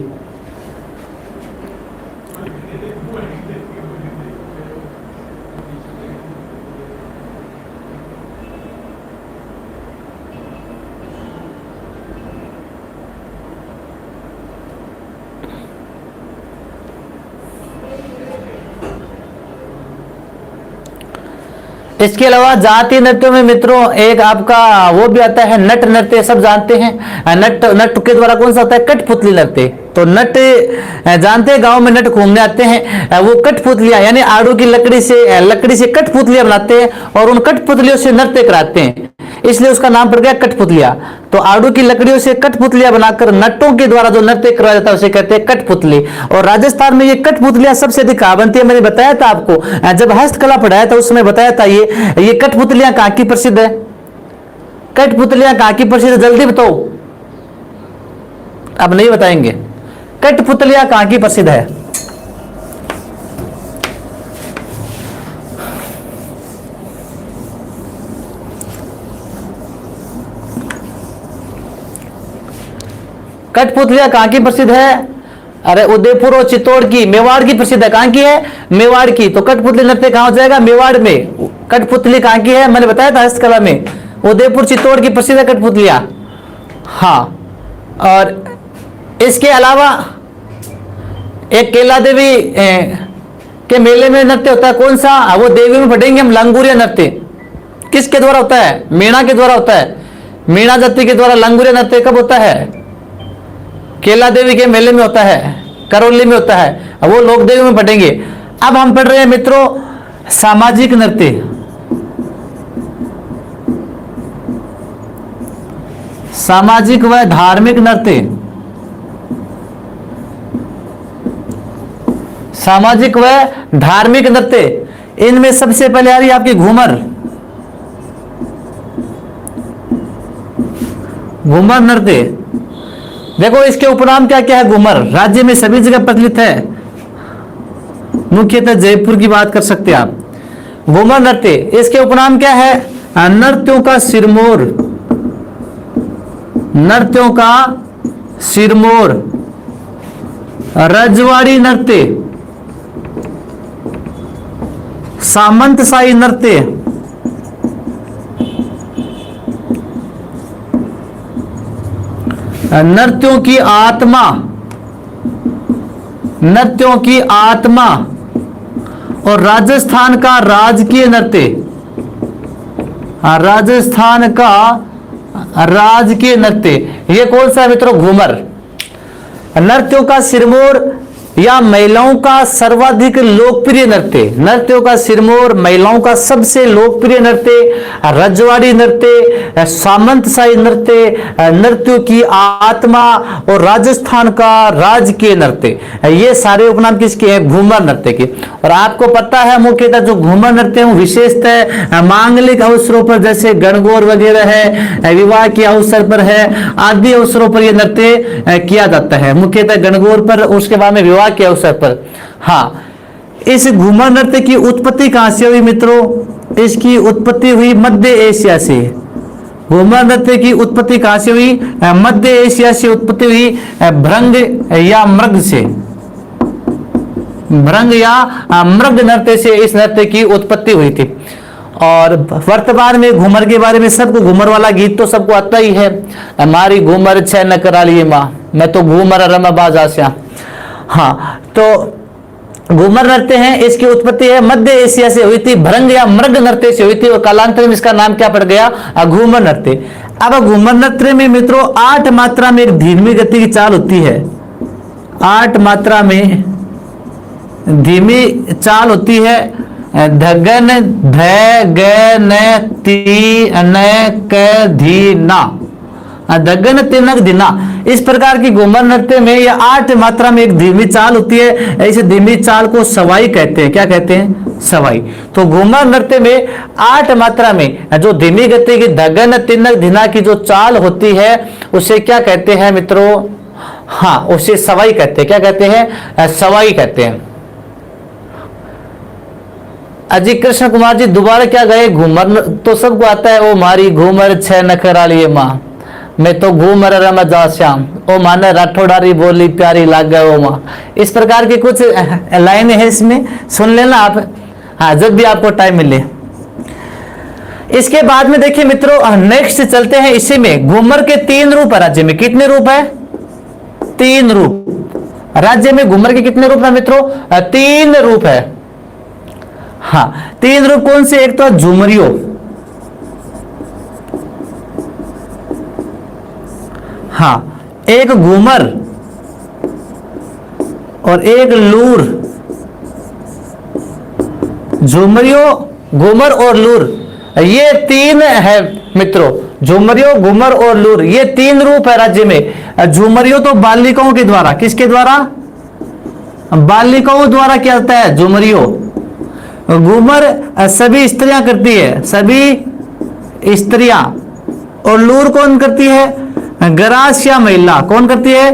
इसके अलावा जातीय नृत्यों में मित्रों एक आपका वो भी आता है नट नृत्य, सब जानते हैं। नट के द्वारा कौन सा होता है? कठपुतली नृत्य। तो नट जानते हैं, गांव में नट घूमने आते हैं, वो कठपुतलियां यानी आड़ू की लकड़ी से कठपुतलियां बनाते हैं और उन कठपुतलियों से नृत्य कराते हैं, इसलिए उसका नाम पड़ गया कठपुतलिया। तो आड़ू की लकड़ियों से कठपुतलियां बनाकर नटों के द्वारा जो नृत्य करवाया जाता है उसे कहते हैं कठपुतली। और राजस्थान में ये कठपुतलियां सबसे अधिक कहां बनती है? मैंने बताया था आपको, जब हस्तकला पढ़ाया था उसमें बताया था। ये कठपुतलियां कहां की प्रसिद्ध है? कठपुतलियां कहां की प्रसिद्ध है? जल्दी बताओ। अब नहीं बताएंगे। कठपुतलियां कहां की प्रसिद्ध है? कठपुतलियां कहां की प्रसिद्ध है? अरे उदयपुर और चित्तौड़ की, मेवाड़ की प्रसिद्ध है। कहां की है? मेवाड़ की। तो कठपुतली नृत्य कहां हो जाएगा? मेवाड़ में। कठपुतली कहां की है? मैंने बताया था हस्तकला में, उदयपुर चित्तौड़ की प्रसिद्ध है कठपुतलियां। हाँ, और इसके अलावा एक केला देवी के मेले में नृत्य होता है, कौन सा? वो देवी में पढ़ेंगे हम, लंगूरिया नृत्य। किसके द्वारा होता है? मीणा के द्वारा होता है। मीणा जाति के द्वारा लंगूरिया नृत्य कब होता है? केला देवी के मेले में होता है, करौली में होता है, वो लोक देवी में पढ़ेंगे। अब हम पढ़ रहे हैं मित्रों सामाजिक नृत्य। सामाजिक व धार्मिक नृत्य। सामाजिक व धार्मिक नृत्य, इनमें सबसे पहले आ रही है आपकी घूमर। घूमर नृत्य, देखो इसके उपनाम क्या क्या है? घूमर राज्य में सभी जगह प्रचलित है, मुख्यतः जयपुर की बात कर सकते हैं आप। घूमर नृत्य, इसके उपनाम क्या है? नृत्यों का सिरमौर। नृत्यों का सिरमौर, रजवाड़ी नृत्य, सामंतशाही नृत्य, नृत्यों की आत्मा। नृत्यों की आत्मा और राजस्थान का राजकीय नृत्य। राजस्थान का राजकीय नृत्य, ये कौन सा है मित्रों? घूमर। नृत्यों का सिरमौर या महिलाओं का सर्वाधिक लोकप्रिय नृत्य। नृत्यों का सिरमौर, महिलाओं का सबसे लोकप्रिय नृत्य, रजवाड़ी नृत्य, सामंतशाही नृत्य, नृत्यों की आत्मा और राजस्थान का राजकीय नृत्य, ये सारे उपनाम किसके हैं? घूमर नृत्य के। और आपको पता है मुख्यतः जो घूमर नृत्य है विशेषतः मांगलिक अवसरों पर, जैसे गणगौर वगैरह है, विवाह के अवसर पर है, आदि अवसरों पर यह नृत्य किया जाता है, मुख्यतः गणगौर पर, उसके बाद में विवाह के अवसर पर। हाँ, इस घूमर नृत्य की उत्पत्ति कहां से हुई मित्रों? इसकी उत्पत्ति हुई मध्य एशिया से। घूमर नृत्य की उत्पत्ति कहां से हुई? मध्य एशिया से उत्पत्ति हुई, भृंग या मृग से। भृंग या मृग नृत्य से इस नृत्य की उत्पत्ति हुई थी। और वर्तमान में घूमर के बारे में सबको, घूमर वाला गीत तो सबको आता ही है, हमारी घूमर छह न करा लिए माँ, मैं तो घूमर रमाबाज आस्या। हाँ, तो घूमर नृत्य है, इसकी उत्पत्ति है मध्य एशिया से हुई थी, भृंग या मृग नृत्य से हुई थी और कालांतर में इसका नाम क्या पड़ गया? घूमर नृत्य। अब घूमर नृत्य में मित्रों 8 मात्रा में एक धीमी गति की चाल होती है। 8 मात्रा में धीमी चाल होती है। धगन ध ग न ती न क धी ना, धगन तिनक दिना। इस प्रकार की घूमर नृत्य में यह 8 मात्रा में एक धीमी चाल होती है। इस धीमी चाल को सवाई कहते हैं। क्या कहते हैं? सवाई। तो घूमर नृत्य में 8 मात्रा में जो धीमी गति की धगन तिनक दिना की जो चाल होती है उसे क्या कहते हैं मित्रों? हाँ, उसे सवाई कहते हैं। क्या कहते हैं? सवाई कहते हैं। अजय कृष्ण कुमार जी दोबारा क्या गए? घूमर तो सबको आता है, ओ मारी घूमर छह नखरा लिए माँ, मैं तो घूमर रम जा श्याम, ओ माने राठौड़ारी बोली प्यारी लाग गए ओ माँ। इस प्रकार की कुछ लाइन है, इसमें सुन लेना आप, हाँ, जब भी आपको टाइम मिले। इसके बाद में देखिए मित्रों, नेक्स्ट चलते हैं इसी में। घूमर के 3 रूप है राज्य में। कितने रूप है? 3 रूप। राज्य में घूमर के कितने रूप है मित्रों? 3 रूप है। हाँ, 3 रूप कौन से? एक तो झुमरियो, हाँ, एक घूमर और एक लूर। झुमरियो, घूमर और लूर, ये 3 है मित्रों। झुमरियो, घूमर और लूर, ये 3 रूप है राज्य में। झुमरियो तो बालिकाओं के द्वारा, किसके द्वारा? बालिकाओं द्वारा किया जाता है झुमरियो। घूमर सभी स्त्रियां करती है, सभी स्त्रियां। और लूर कौन करती है? गरासिया महिला। कौन करती है?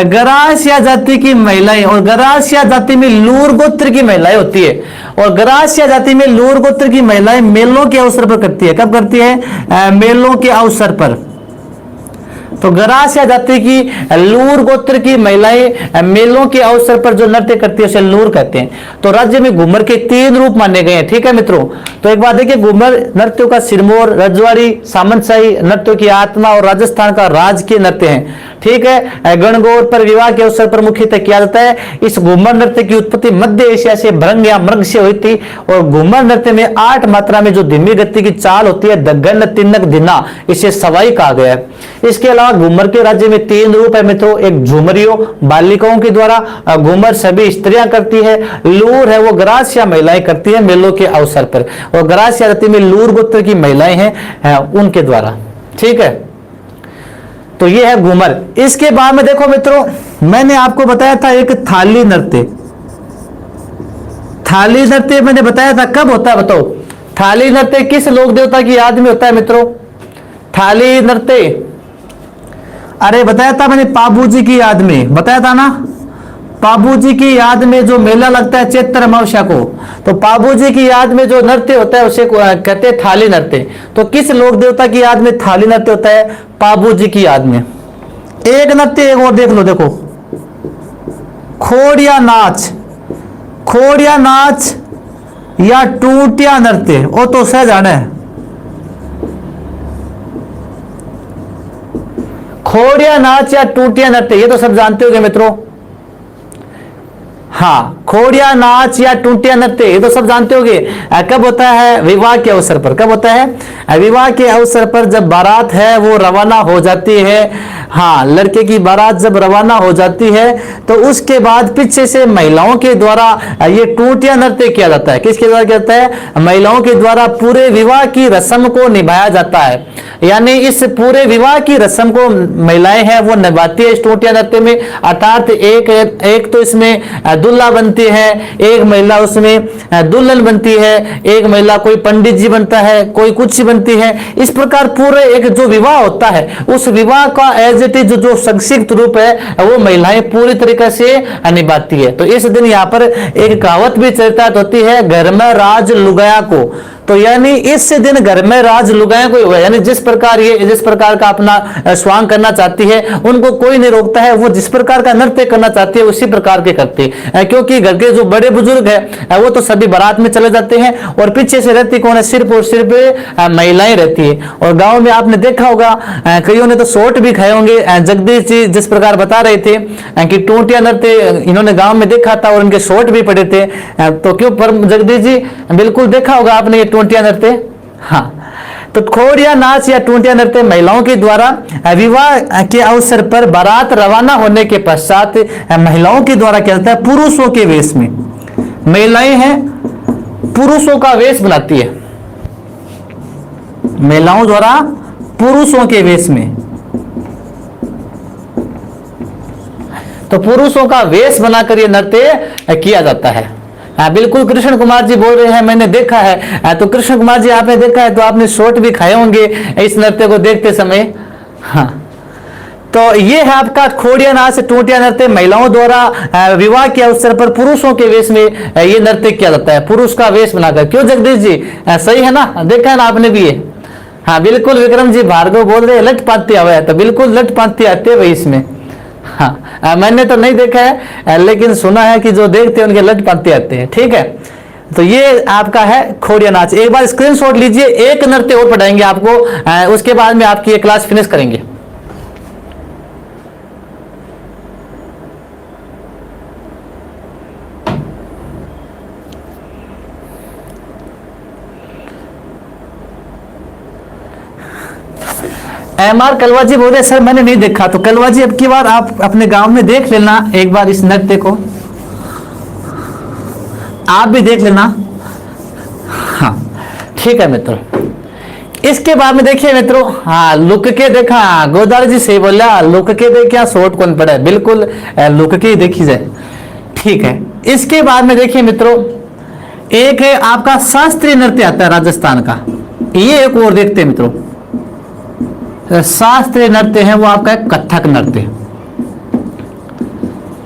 गरासिया जाति की महिलाएं। और गरासिया जाति में लूर गोत्र की महिलाएं होती है। और गरासिया जाति में लूर गोत्र की महिलाएं मेलों के अवसर पर करती है। कब करती है? मेलों के अवसर पर। तो गरासिया जाति की लूर गोत्र की महिलाएं मेलों के अवसर पर जो नृत्य करती है उसे लूर कहते हैं। तो राज्य में घूमर के 3 रूप माने गए हैं। ठीक है मित्रों, तो एक बात देखिए, घूमर नृत्यों का सिरमौर, रजवाड़ी, सामंतशाही नृत्यों की आत्मा और राजस्थान का राजकीय नृत्य है। ठीक है, गणगौर पर विवाह के अवसर पर मुख्यतः किया जाता है। इस घूमर नृत्य की उत्पत्ति मध्य एशिया से भृंग या मृग से हुई थी। और घूमर नृत्य में 8 मात्रा में जो धीमी गति की चाल होती है, दगन तिनक दिना, इसे सवाई कहा गया है। इसके अलावा घूमर के राज्य में 3 रूप है मित्रों। एक झुमरियो, बालिकाओं के द्वारा। घूमर सभी स्त्रियां करती है। लूर है वो गरासिया महिलाएं करती है मेलों के अवसर पर। और गरासिया जाति में लूर गोत्र की महिलाएं हैं उनके द्वारा। ठीक है, तो ये है घूमर। इसके बाद में देखो मित्रों, मैंने आपको बताया था एक थाली नृत्य। थाली नृत्य मैंने बताया था कब होता है बताओ? थाली नृत्य किस लोक देवता की याद में होता है मित्रों? थाली नृत्य, अरे बताया था मैंने, पाबू जी की याद में बताया था ना। पाबू जी की याद में जो मेला लगता है चैत्र अमावस्या को, तो पाबू जी की याद में जो नृत्य होता है उसे कहते हैं थाली नृत्य। तो किस लोक देवता की याद में थाली नृत्य होता है? पाबू जी की याद में। एक नृत्य एक और देख लो, देखो, खोड़िया नाच। खोड़िया नाच या टूटिया नृत्य, वो तो सहज है। खोड़िया नाच या टूटिया नृत्य, ये तो सब जानते होंगे मित्रों। हाँ, खोड़िया नाच या टूटिया नृत्य ये तो सब जानते होंगे। कब होता है? विवाह के अवसर पर। कब होता है? विवाह के अवसर पर जब बारात है वो रवाना हो जाती है। हाँ, लड़के की बारात जब रवाना हो जाती है तो उसके बाद पीछे से महिलाओं के द्वारा ये टूटिया नृत्य किया जाता है। किसके द्वारा किया जाता है? महिलाओं के द्वारा पूरे विवाह की रस्म को निभाया जाता है। यानी इस पूरे विवाह की रस्म को महिलाएं हैं वो निभाती है इस टूटिया नृत्य में। अर्थात एक तो इसमें दुल्हा बनती है, एक महिला उसमें दुल्हन बनती है, एक महिला कोई पंडित जी बनता है, कोई कुछ बनती है। इस प्रकार पूरे एक जो विवाह होता है उस विवाह का एज इट इज जो संक्षिप्त रूप है वो महिलाएं पूरी तरीके से निभाती है। तो इस दिन यहाँ पर एक कहावत भी चर्चित होती है, घर में राज लुगाया को। तो यानी इस दिन घर में राज लुगाएं कोई हुआ, यानी जिस प्रकार का अपना स्वांग करना चाहती है उनको कोई नहीं रोकता है, वो जिस प्रकार का नृत्य करना चाहती है उसी प्रकार के करती है। क्योंकि घर के जो बड़े बुजुर्ग है वो तो सभी बारात में चले जाते हैं और पीछे से रहती कौन है, सिर्फ और सिर्फ महिलाएं रहती है। और गांव में आपने देखा होगा कईयों ने तो शॉट भी खाए होंगे। जगदीश जी जिस प्रकार बता रहे थे कि टोंटिया नृत्य इन्होंने गांव में देखा था और उनके शॉट भी पड़े थे। तो क्यों पर जगदीश जी बिल्कुल देखा होगा आपने ये टोंटिया नृत्य। हाँ, तो खोड़िया नाच या टोंटिया नृत्य महिलाओं के द्वारा विवाह के अवसर पर बारात रवाना होने के पश्चात महिलाओं के द्वारा क्या होता है, पुरुषों के वेश में महिलाएं हैं पुरुषों का वेश बनाती है, महिलाओं द्वारा पुरुषों के वेश में, तो पुरुषों का वेश बनाकर यह नृत्य किया जाता है। बिल्कुल कृष्ण कुमार जी बोल रहे हैं मैंने देखा है। तो कृष्ण कुमार जी आपने देखा है तो आपने शॉट भी खाए होंगे इस नृत्य को देखते समय। हाँ, तो ये है आपका खोड़िया नाच टोंटिया नृत्य, महिलाओं द्वारा विवाह के अवसर पर पुरुषों के वेश में ये नृत्य किया जाता है, पुरुष का वेश बनाकर। क्यों जगदीश जी, सही है ना, देखा है ना आपने भी ये। हाँ बिल्कुल विक्रम जी भार्गव बोल रहे लट पाती आवे, तो बिल्कुल लट पाती आते हैं भाई इसमें। हाँ, मैंने तो नहीं देखा है लेकिन सुना है कि जो देखते हैं उनके लट पाते आते हैं। ठीक है, तो ये आपका है खोड़िया नाच। एक बार स्क्रीनशॉट लीजिए, एक नृत्य और पढ़ाएंगे आपको, उसके बाद में आपकी ये क्लास फिनिश करेंगे। MR कलवा जी बोले सर मैंने नहीं देखा। तो कलवा जी अब की बार आप अपने गांव में देख लेना एक बार इस नृत्य को, आप भी देख लेना। हाँ ठीक है मित्रों, इसके बाद में देखिए मित्रों, हाँ लुक के देखा, गोदार जी से बोला लुक के देखिए शॉर्ट कौन पड़ा है, बिल्कुल लुक के देखी जाए। ठीक है, इसके बाद में देखिए मित्रों, एक है आपका शास्त्रीय नृत्य आता है राजस्थान का, ये एक और देखते हैं मित्रों। शास्त्रीय नृत्य है वो आपका कथक नृत्य।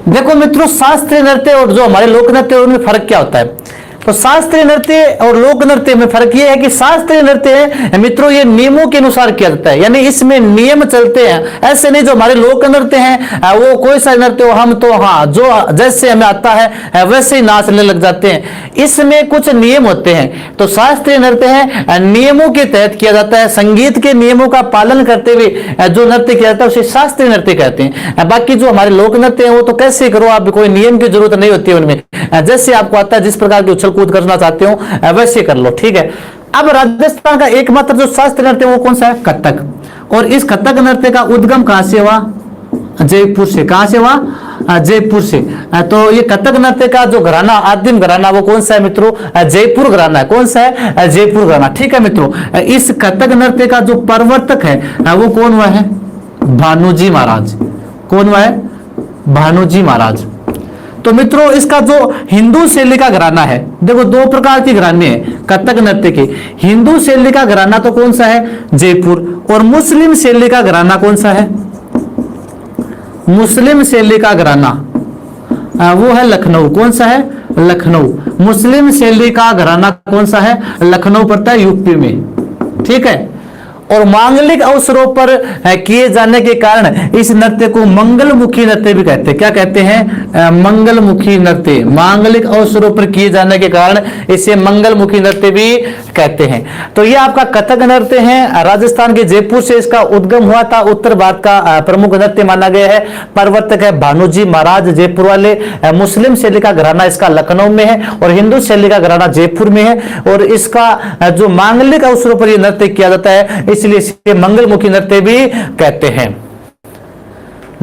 देखो मित्रों, शास्त्रीय नृत्य और जो हमारे लोक नृत्य उनमें फर्क क्या होता है। तो शास्त्रीय नृत्य और लोक नृत्य में फर्क ये है कि शास्त्रीय नृत्य है मित्रों ये नियमों के अनुसार किया जाता है, यानी इसमें नियम चलते हैं। ऐसे नहीं जो हमारे लोक नृत्य हैं वो कोई सा नृत्य हो हम तो हाँ जो जैसे हमें आता है वैसे ही नाचने लग जाते हैं, इसमें कुछ नियम होते हैं। तो शास्त्रीय नृत्य है नियमों के तहत किया जाता है, संगीत के नियमों का पालन करते हुए जो नृत्य किया जाता है उसे शास्त्रीय नृत्य कहते हैं। बाकी जो हमारे लोक नृत्य है वो तो कैसे करो आप, कोई नियम की जरूरत नहीं होती है उनमें, जैसे आपको आता है जिस प्रकार की उछल कूद करना चाहते हो वैसे कर लो। ठीक है, अब राजस्थान का एकमात्र जो शास्त्रीय नृत्य वो कौन सा है, कथक। और इस कथक नृत्य का उद्गम कहां से हुआ, जयपुर से। कहां से हुआ, जयपुर से। तो ये कथक नृत्य का जो घराना आदिम घराना वो कौन सा है मित्रों, जयपुर घराना है। कौन सा है, जयपुर घराना। ठीक है मित्रों, इस कथक नृत्य का जो प्रवर्तक है वो कौन हुआ है, भानुजी महाराज। कौन हुआ है, भानुजी महाराज। तो मित्रों इसका जो हिंदू शैली का घराना है, देखो दो प्रकार के घराने हैं कथक नृत्य के। हिंदू शैली का घराना तो कौन सा है, जयपुर। और मुस्लिम शैली का घराना कौन सा है, मुस्लिम शैली का घराना वो है लखनऊ। कौन सा है, लखनऊ। मुस्लिम शैली का घराना कौन सा है, लखनऊ पड़ता है यूपी में। ठीक है, और मांगलिक अवसरों पर किए जाने के कारण इस नृत्य को मंगलमुखी नृत्य भी कहते हैं। क्या कहते हैं, मंगलमुखी नृत्य। मांगलिक अवसरों पर किए जाने के कारण इसे मंगलमुखी नृत्य भी कहते हैं। तो ये आपका कथक नृत्य है, राजस्थान के जयपुर से इसका उद्गम हुआ था, उत्तर भारत का प्रमुख नृत्य माना गया है। प्रवर्तक है भानुजी महाराज जयपुर वाले। मुस्लिम शैली का घराना इसका लखनऊ में है और हिंदू शैली का घराना जयपुर में है। और इसका जो मांगलिक अवसरों पर यह नृत्य किया जाता है इसलिए इसे मंगलमुखी नृत्य भी कहते हैं।